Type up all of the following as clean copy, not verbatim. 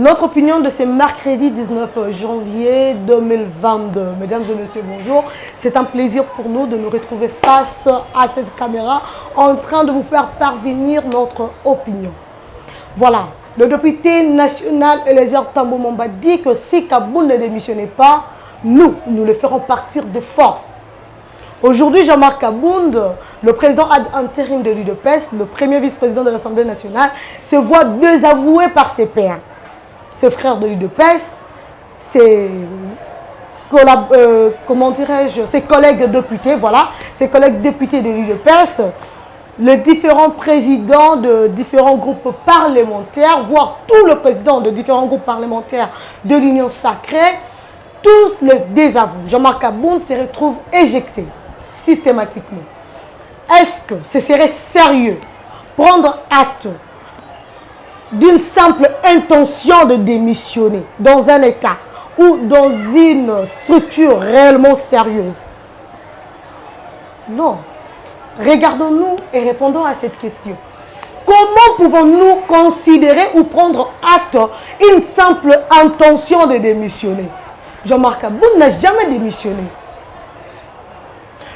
Notre opinion de ce mercredi 19 janvier 2022. Mesdames et messieurs, bonjour. C'est un plaisir pour nous de nous retrouver face à cette caméra en train de vous faire parvenir notre opinion. Voilà, le député national Eliezer Tambo Mwamba dit que si Kabound ne démissionnait pas, nous le ferons partir de force. Aujourd'hui, Jean-Marc Kabound, le président ad intérim de l'UDPS, le premier vice-président de l'Assemblée nationale, se voit désavoué par ses pairs. Ses frères de l'UDPS, ses collègues députés, voilà, ses collègues députés de l'UDPS, les différents présidents de différents groupes parlementaires, voire tout le président de différents groupes parlementaires de l'Union sacrée, tous le désavouent. Jean-Marc Kabound se retrouve éjecté systématiquement. Est-ce que ce serait sérieux prendre acte d'une simple intention de démissionner dans un État ou dans une structure réellement sérieuse? Non. Regardons-nous et répondons à cette question. Comment pouvons-nous considérer ou prendre acte une simple intention de démissionner? Jean-Marc Kabound n'a jamais démissionné.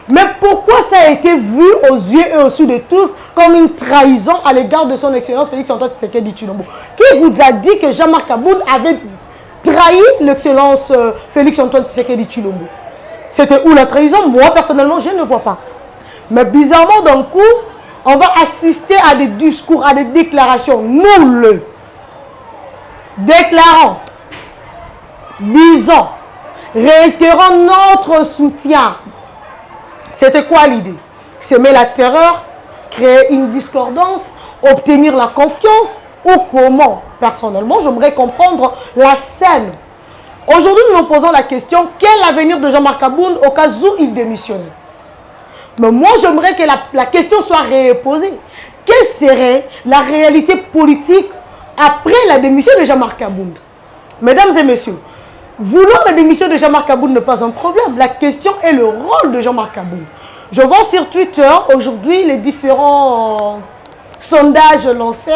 Mais pourquoi ça a été vu aux yeux et aux yeux de tous comme une trahison à l'égard de son excellence Félix-Antoine Tshisekedi Tshilombo? Qui vous a dit que Jean-Marc Kabound avait trahi l'excellence Félix-Antoine Tshisekedi Tshilombo? C'était où la trahison? Moi, personnellement, je ne vois pas. Mais bizarrement, d'un coup, on va assister à des discours, à des déclarations. Nous le déclarons, disons, réitérons notre soutien. C'était quoi l'idée? Semer la terreur, créer une discordance, obtenir la confiance ou comment? Personnellement, j'aimerais comprendre la scène. Aujourd'hui, nous nous posons la question, quel est l'avenir de Jean-Marc Kabound au cas où il démissionnait? Mais moi, j'aimerais que la question soit reposée. Quelle serait la réalité politique après la démission de Jean-Marc Kabound? Mesdames et messieurs, vouloir la démission de Jean-Marc Kabound n'est pas un problème. La question est le rôle de Jean-Marc Kabound. Je vois sur Twitter aujourd'hui les différents sondages lancés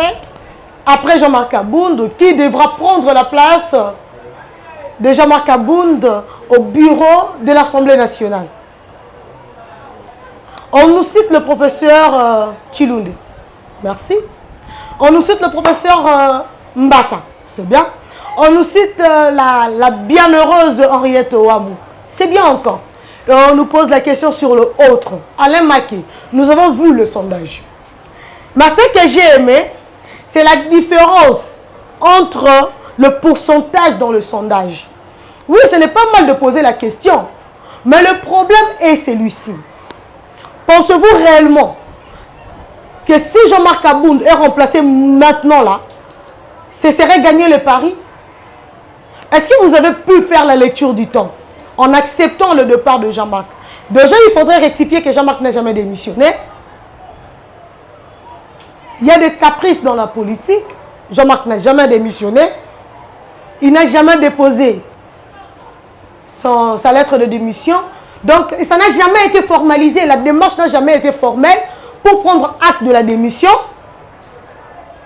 après Jean-Marc Kabound qui devra prendre la place de Jean-Marc Kabound au bureau de l'Assemblée nationale. On nous cite le professeur Tshilunde. Merci. On nous cite le professeur Mbata. C'est bien. On nous cite la bienheureuse Henriette Ouamou. C'est bien encore. Et on nous pose la question sur le autre. Alain Maké. Nous avons vu le sondage. Mais ce que j'ai aimé, c'est la différence entre le pourcentage dans le sondage. Oui, ce n'est pas mal de poser la question. Mais le problème est celui-ci. Pensez-vous réellement que si Jean-Marc Kabound est remplacé maintenant là, ce serait gagner le pari? Est-ce que vous avez pu faire la lecture du temps en acceptant le départ de Jean-Marc? Déjà, il faudrait rectifier que Jean-Marc n'a jamais démissionné. Il y a des caprices dans la politique. Jean-Marc n'a jamais démissionné. Il n'a jamais déposé sa lettre de démission. Donc, ça n'a jamais été formalisé. La démarche n'a jamais été formelle pour prendre acte de la démission.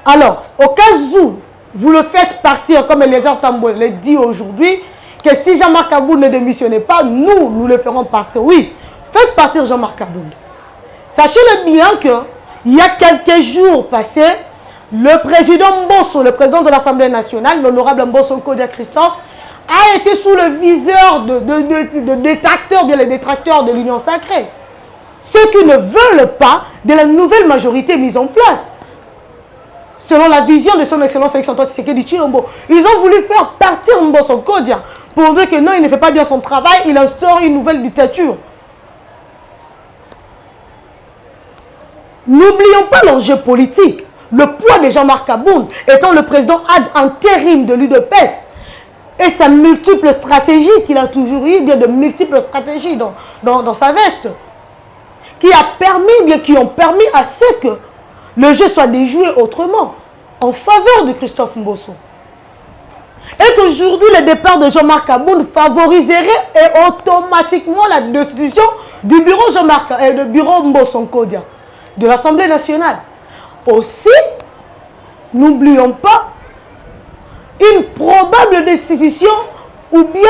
Alors, au cas où vous le faites partir, comme Eliezer Tambo le dit aujourd'hui, que si Jean-Marc Kabound ne démissionnait pas, nous le ferons partir. Oui, faites partir Jean-Marc Kabound. Sachez-le bien qu'il y a quelques jours passés, le président Mbosso, le président de l'Assemblée nationale, l'honorable Mbosso Nkodia Christophe, a été sous le viseur de détracteurs, bien les détracteurs de l'Union sacrée. Ceux qui ne veulent pas de la nouvelle majorité mise en place. Selon la vision de son excellent Félix-Antoine Tshisekedi Tshilombo, ils ont voulu faire partir Mbosso Nkodia pour dire que non, il ne fait pas bien son travail, il instaure une nouvelle dictature. N'oublions pas l'enjeu politique. Le poids de Jean-Marc Kabound étant le président ad intérim de l'UDPS et sa multiple stratégie qu'il a toujours eu, bien de multiples stratégies dans sa veste, qui ont permis à ce que le jeu soit déjoué autrement, en faveur de Christophe Mbosso. Et qu'aujourd'hui, le départ de Jean-Marc Kabound favoriserait et automatiquement la destitution du bureau de bureau Mbosso Nkodia de l'Assemblée nationale. Aussi, n'oublions pas une probable destitution ou bien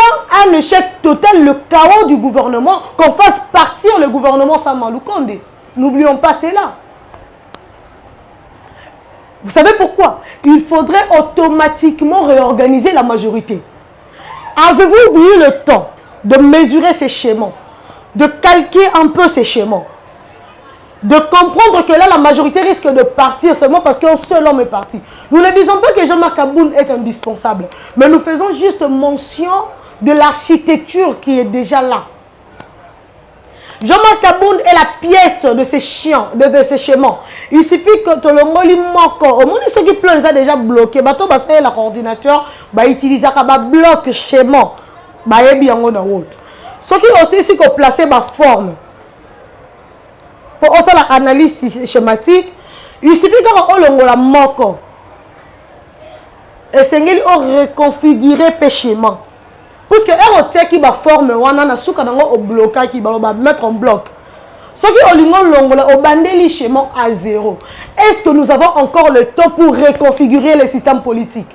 un échec total, le chaos du gouvernement, qu'on fasse partir le gouvernement Sama Lukonde. N'oublions pas cela. Vous savez pourquoi? Il faudrait automatiquement réorganiser la majorité. Avez-vous oublié le temps de mesurer ces schémas, de calquer un peu ces schémas, de comprendre que là, la majorité risque de partir seulement parce qu'un seul homme est parti. Nous ne disons pas que Jean-Marc Aboun est indispensable, mais nous faisons juste mention de l'architecture qui est déjà là. Jean-Marc Aboun est la pièce de ces chiens, de ces schémas. Il suffit que le moli manque. Au moins, ceux qui pleurent, ils ont déjà bloqué. Bateau, c'est le coordinateur, utilise un bloc schéma. Ceux qui aussi, si qu'on place ma forme, pour ça l'analyse schématique, il suffit qu'on la manque. Et c'est qu'il reconfigurer le schéma. Parce que ROT qui va former, on a un blocage qui va mettre en bloc. Ce qui est bandé schéma à zéro. Est-ce que nous avons encore le temps pour reconfigurer le système politique?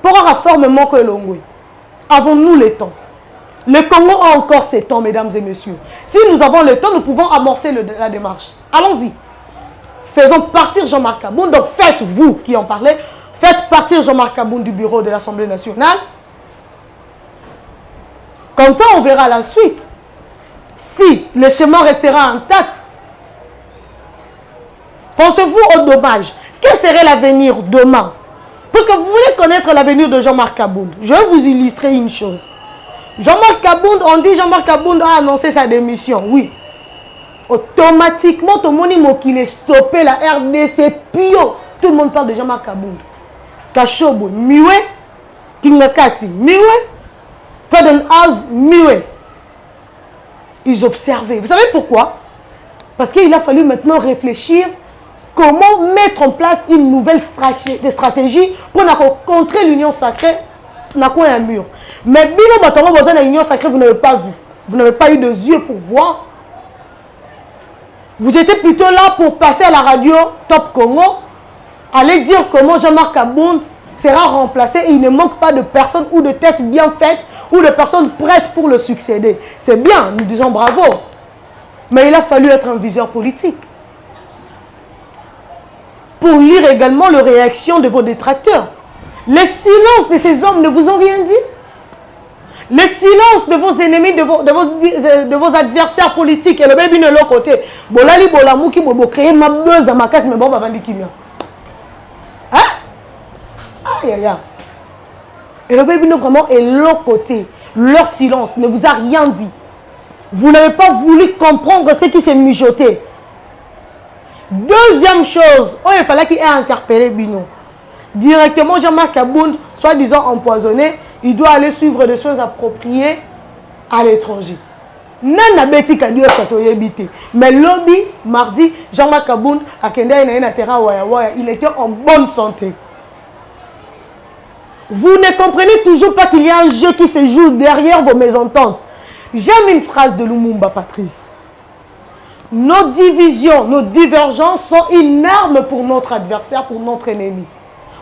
Pour avoir forme que l'ongwe. Avons-nous le temps? Le Congo a encore ses temps, mesdames et messieurs. Si nous avons le temps, nous pouvons amorcer la démarche. Allons-y. Faisons partir Jean-Marc Aboun. Donc faites, vous qui en parlez, faites partir Jean-Marc Aboun du bureau de l'Assemblée nationale. Comme ça, on verra la suite. Si le schéma restera intact, pensez-vous au dommage? Quel serait l'avenir demain? Parce que vous voulez connaître l'avenir de Jean-Marc Aboun. Je vais vous illustrer une chose. Jean-Marc Aboun, on dit Jean-Marc Aboun a annoncé sa démission. Oui. Automatiquement, tout le monde qui est stoppé la RDC Pio. Tout le monde parle de Jean-Marc Aboun. Kachobo, Miwe. Kingakati, Miwe. Fadenhaz, Miwe. Ils observaient. Vous savez pourquoi? Parce qu'il a fallu maintenant réfléchir comment mettre en place une nouvelle stratégie pour contrer l'union sacrée dans un mur. Mais bien dans l'union sacrée, vous n'avez pas vu. Vous n'avez pas eu de yeux pour voir. Vous étiez plutôt là pour passer à la radio Top Congo, aller dire comment Jean-Marc Aboun sera remplacé et il ne manque pas de personnes ou de têtes bien faites ou de personnes prêtes pour le succéder. C'est bien, nous disons bravo. Mais il a fallu être un viseur politique. Pour lire également les réactions de vos détracteurs. Les silences de ces hommes ne vous ont rien dit. Les silences de vos ennemis, de vos adversaires politiques. Et le bébé de l'autre côté. Bolali bolamouki bobo créer ma buzz à ma casse, mais bon, va vendre kimia. Hein? Aïe aïe aïe. Et le bébé vraiment est l'autre côté. Leur silence ne vous a rien dit. Vous n'avez pas voulu comprendre ce qui s'est mijoté. Deuxième chose, oh, il fallait qu'il ait interpellé Bino. Directement, Jean-Marc Aboun, soi-disant empoisonné, il doit aller suivre des soins appropriés à l'étranger. Nana Betty Kadio habité. Mais lobby, mardi, Jean-Marc Aboun a il était en bonne santé. Vous ne comprenez toujours pas qu'il y a un jeu qui se joue derrière vos mésententes. J'aime une phrase de Lumumba, Patrice. Nos divisions, nos divergences sont une arme pour notre adversaire, pour notre ennemi.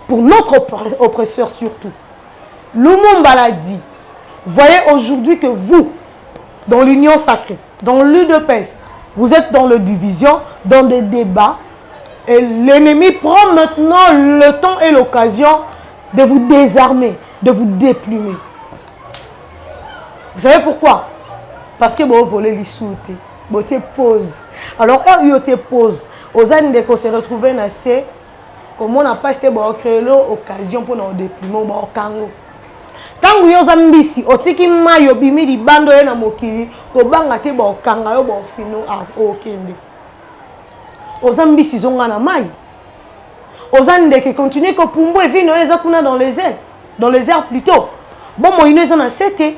Pour notre oppresseur surtout. Lumumba l'a dit. Voyez aujourd'hui que vous, dans l'union sacrée, dans l'UDPS, vous êtes dans la division, dans des débats. Et l'ennemi prend maintenant le temps et l'occasion de vous désarmer, de vous déplumer. Vous savez pourquoi? Parce que vous volez les souhaiter. Vous pause. Alors, vous pause. Aux années de se retrouver dans ces, comme on n'a pas créé l'occasion pour nous déplumer au Congo. Quand vous avez ambisi, au tiki mayo bimi di bando na mokili, to banga te ba okanga yo ba fino a okende. Aux ambisi zonga na mai. Aux andes qui continuent que Pumbo et vino les akuna dans les airs plutôt. Bon moi ils sont en 7. Et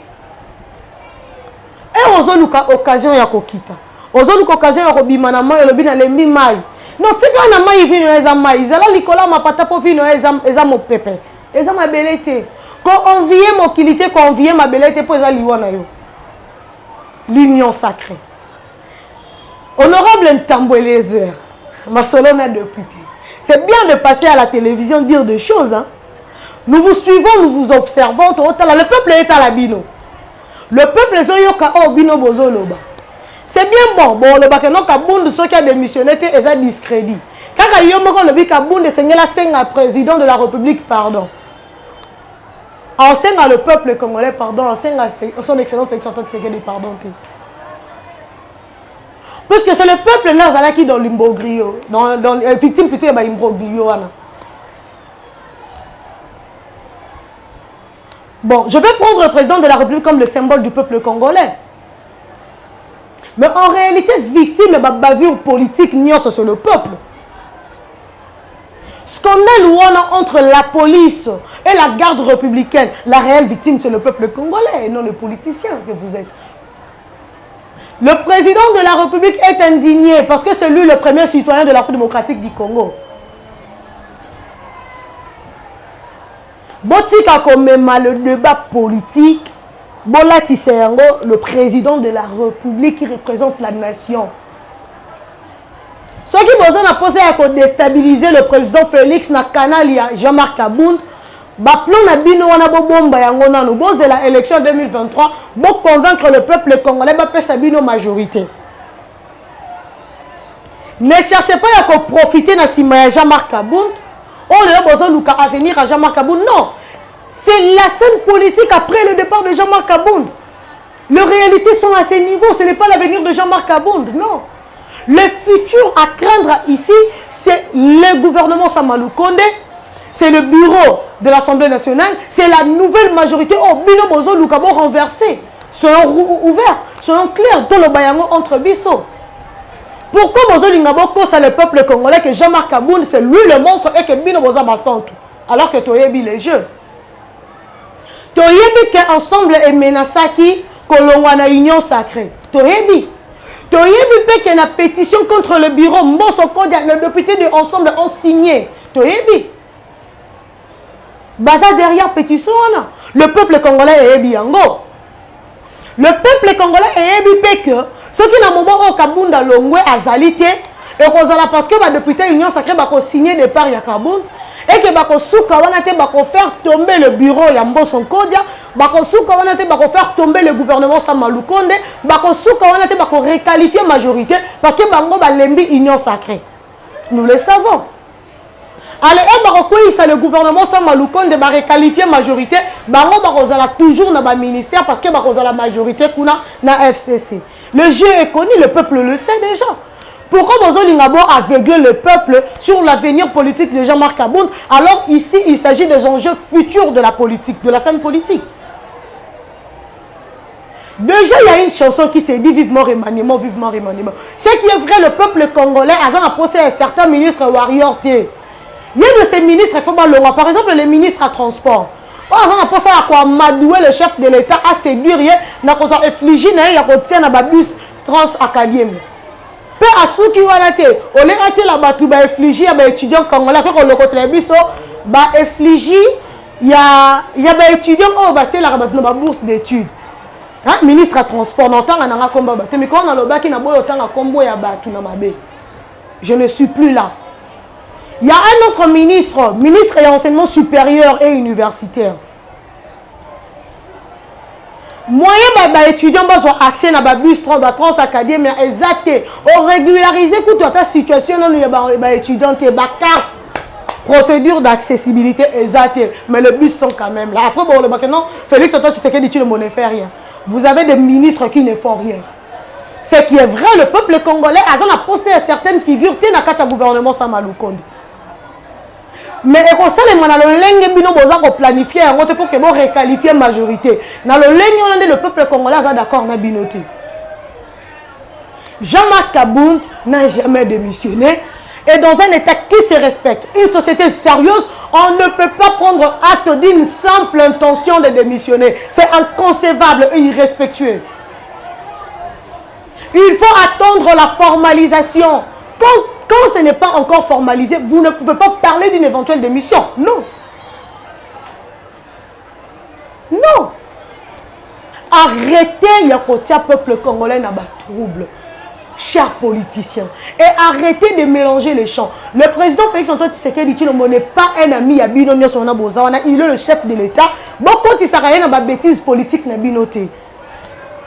aux autres occasion ya kokita. Aux autres occasion ya kobima na mai, lobi na lembi mai. Non tika na mai vino eza mai, izala likola mapata po vino eza mo pepe. Eza mabelete. Quand on vient mokilité, quand on vient mabelete po eza liwana yo. L'union sacrée. Honorable Ntambo Eliezer, ma solona député. C'est bien de passer à la télévision dire des choses, hein. Nous vous suivons, nous vous observons. Le peuple est à la bino. Le peuple est au bino bozoloba. C'est bien bon. Bon, le bakeno Kabound, ceux qui a démissionné, ils ont discrédit. Quand il y a le Kabound, c'est le président de la République, pardon. Enseigne à le peuple congolais, pardon. Enseigne à son excellence Tshisekedi, pardon. Parce que c'est le peuple là qui dans l'imbroglio. Dans victime plutôt, il y a l'imbroglio. Bon, je vais prendre le président de la République comme le symbole du peuple congolais. Mais en réalité, victime de la bavure politique, c'est le peuple. Scandale entre la police et la garde républicaine, la réelle victime, c'est le peuple congolais et non les politiciens que vous êtes. Le président de la République est indigné parce que c'est lui le premier citoyen de la République démocratique du Congo. Botika comme le débat politique, Bola Tshisekedi, le président de la République qui représente la nation. Ceux qui ont posé à déstabiliser le président Félix na canal Jean-Marc Kabound, plan na bino wana bo bomba yango nanu boze la élection 2023 bo convaincre le peuple congolais ba pesa bino majorité. Ne cherchez pas à profiter na sima Jean-Marc Kabound. On a besoin de avenir à Jean-Marc Kabound. Non, c'est la scène politique après le départ de Jean-Marc Kabound. Les réalités sont à ces niveaux. Ce n'est pas l'avenir de Jean-Marc Kabound, non. Le futur à craindre ici, c'est le gouvernement Samalou Kondé, c'est le bureau de l'Assemblée nationale, c'est la nouvelle majorité. Oh, Bino Bozo Lukabo renversé. Soyons ouverts, soyons clairs dans le bayango entre Bisso. Pourquoi Bozo Lingabo cause le peuple congolais que Jean-Marc Kabound, c'est lui le monstre et que Bino Bozo Bassantou, alors que Toyebi les jeux. Toyebi qu'ensemble est menacé qui Kolongwana Union Sacrée. Toyebi. Toyebi que la pétition contre le bureau Mbosso Kodia, les députés de Ensemble ont signé. Toyebi. Baza derrière pétition, le peuple congolais est biango. Le peuple congolais est ébi que ceux qui n'ont pas au Kabounda Longwe Azalité et parce que les députés Union Sacrée ont signé départ à Kabound et que faire tomber le bureau ya Mbosso Kodia, faire tomber le gouvernement Samalou Kondé, requalifier majorité parce que bango ba lembi Union Sacrée. Nous le savons. Alors, le gouvernement Samalou Kondé va requalifier majorité, bango ba toujours dans le ministère parce que la majorité kuna na FCC. Le jeu est connu, le peuple le sait déjà. Pourquoi Bozo Lingabo aveugler le peuple sur l'avenir politique de Jean-Marc Kabound alors ici il s'agit des enjeux futurs de la politique, de la scène politique. Déjà il y a une chanson qui s'est dit vivement remaniement, vivement remaniement. Ce qui est vrai, le peuple congolais a posé à certains ministres warriors. Il y a de ces ministres, par exemple les ministres à transport. On a pensé à quoi Madoué, le chef de l'État, à séduire, il a infligé un bus trans-acadien. Peu à ceux qui ont été, on a été là-bas, tout va infliger à étudiants congolais, quand on le contribue, va infliger, il y a des étudiants qui ont été là-bas, dans ma bourse d'études. Ministre à transport, on entend un combat, mais quand on a le bac, on a un combat, je ne suis plus là. Il y a un autre ministre, ministre de l'enseignement supérieur et universitaire. Moyen étudiant avoir accès à la bus trans académie exact. On régularise toute situation dans les étudiants, carte, procédure d'accessibilité exacte. Mais les bus sont quand même là. Après, bon, le non, Félix Antoine Tshisekedi dit ne fait rien. Vous avez des ministres qui ne font rien. Ce qui est vrai, le peuple congolais a posé à certaines figures qui dans le gouvernement Samalou Kondé. Mais on sait que dans le lenge bino boza ko planifier yango pour que bon requalifier majorité. Dans le lenge on a le peuple congolais est d'accord na binoté. Jean-Marc Kabound n'a jamais démissionné et dans un état qui se respecte, une société sérieuse, on ne peut pas prendre acte d'une simple intention de démissionner. C'est inconcevable et irrespectueux. Il faut attendre la formalisation. Quand ce n'est pas encore formalisé, vous ne pouvez pas parler d'une éventuelle démission. Non. Non. Arrêtez le côté peuple congolais n'a pas de trouble. chers politiciens, et arrêtez de mélanger les champs. Le président Félix Antoine Tshisekedi Tshilombo n'est pas un ami à Bino Nyonso na Bozawana, il est le chef de l'État. Bon, quand il s'arrête dans ma bêtise politique na Binoté,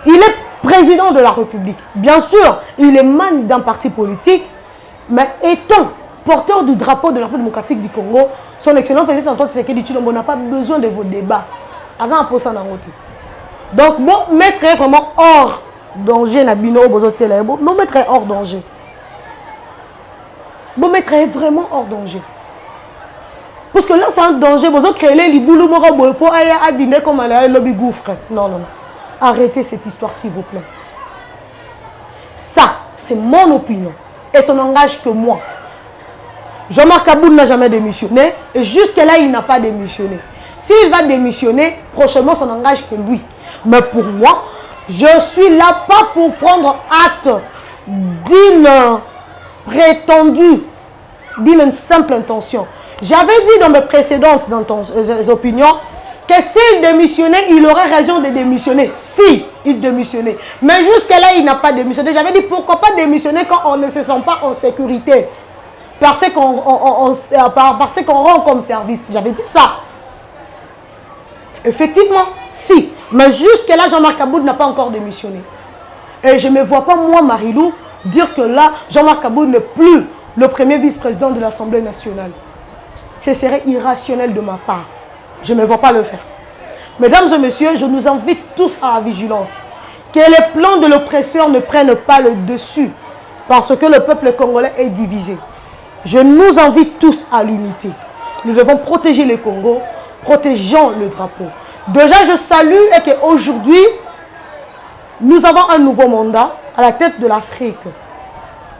il est président de la République. Bien sûr, il est membre d'un parti politique, mais étant porteur du drapeau de la République démocratique du Congo, son excellent Félix Antoine Tshisekedi Tshilombo n'a pas besoin de vos débats. Donc, bon, mettre vraiment hors danger na bino bozotiela bon mettre hors danger. Bon mettre vraiment hors danger. Parce que là c'est un danger, vous créez les liboulou moko boy pour aya dîner comme aller lobby gouffre. Non non non. Arrêtez cette histoire s'il vous plaît. Ça, c'est mon opinion et ça n'engage que moi. Jean-Marc Kaboul n'a jamais démissionné et jusque-là il n'a pas démissionné. S'il va démissionner, prochainement ça n'engage que lui. Mais pour moi, je suis là pas pour prendre acte d'une prétendue, d'une simple intention. J'avais dit dans mes précédentes opinions que s'il démissionnait, il aurait raison de démissionner. Si il démissionnait. Mais jusque-là, il n'a pas démissionné. J'avais dit pourquoi pas démissionner quand on ne se sent pas en sécurité. Parce qu'on rend comme service. J'avais dit ça. Effectivement, si. Mais jusque-là, Jean-Marc Kaboul n'a pas encore démissionné. Et je ne me vois pas, moi, Marilou, dire que là, Jean-Marc Kaboul n'est plus le premier vice-président de l'Assemblée nationale. Ce serait irrationnel de ma part. Je ne me vois pas le faire. Mesdames et messieurs, je nous invite tous à la vigilance. Que les plans de l'oppresseur ne prennent pas le dessus. Parce que le peuple congolais est divisé. Je nous invite tous à l'unité. Nous devons protéger le Congo. Protégeons le drapeau. Déjà, je salue et qu'aujourd'hui, nous avons un nouveau mandat à la tête de l'Afrique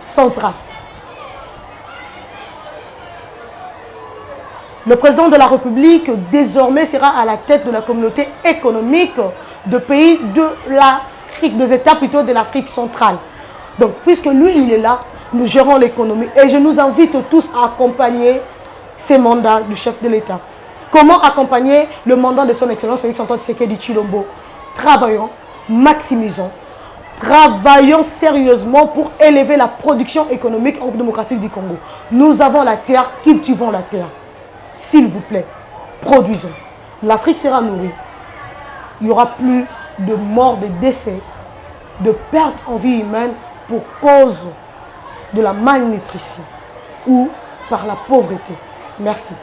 centrale. Le président de la République, désormais, sera à la tête de la communauté économique de pays de l'Afrique, des États plutôt de l'Afrique centrale. Donc, puisque lui, il est là, nous gérons l'économie. Et je nous invite tous à accompagner ces mandats du chef de l'État. Comment accompagner le mandat de son Excellence Félix Antoine Tshisekedi Tshilombo? Travaillons, maximisons, travaillons sérieusement pour élever la production économique en République démocratique du Congo. Nous avons la terre, cultivons la terre. S'il vous plaît, produisons. L'Afrique sera nourrie. Il n'y aura plus de morts, de décès, de pertes en vie humaine pour cause de la malnutrition ou par la pauvreté. Merci.